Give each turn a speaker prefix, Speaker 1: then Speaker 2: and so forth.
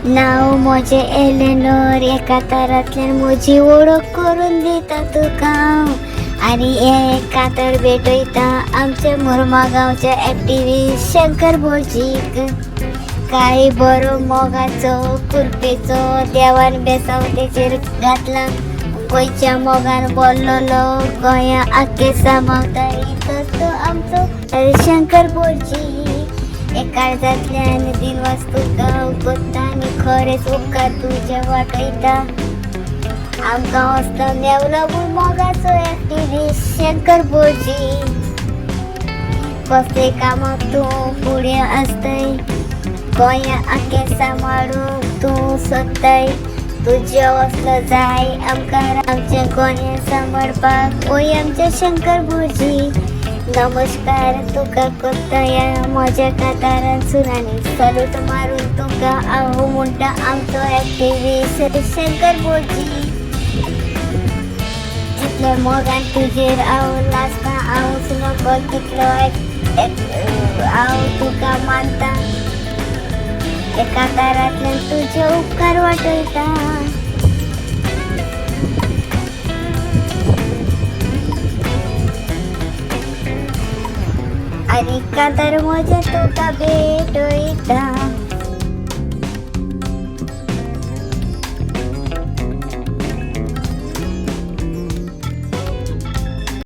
Speaker 1: नाव म्हजे एलेनोर, एका तरांतल्यान म्हजी वळख करून दिता तुका आनी हे कातर भेटयता आमच्या मुर्मा गांवच्या एक्टिविस्ट शंकर भटजीक. काही बरो मोगाचो कुर्पेचो देवान बेसाव तेचेर घातला. गोंयच्या मोगान बोल्लोलो गोंया आख्खे सामावता तो आमचो शंकर भटजी. एक काळजांतल्यान दिनवास तुका उगता आनी खरेंच उपकार तुजे वाटयता. आमकां वचता मेवलो म्हूण मोगाचो एक्टिविस्ट शंकर भटजी. कसले कामाक तूं फुडें आसतय, गोंया आख्खें सांबाळूंक तूं सोदताय. तुजे वसलो जाय आमकां आमचें गोंया सांबाळपाक. ओय आमचे शंकर भटजी, नमस्कार तुका करता ह्या म्हज्या कातारांसून आनी सलूट मारून तुका हांव म्हणटा आमचो एक्टिविस्ट शंकर भटजी. जितले मोगान तुजेर हांव लासता हांवच नको तितलो हांव तुका मानता. एका कातारांतल्यान तुजे उपकार वाटयता. आनी कातर म्हजे तुका भेटयता.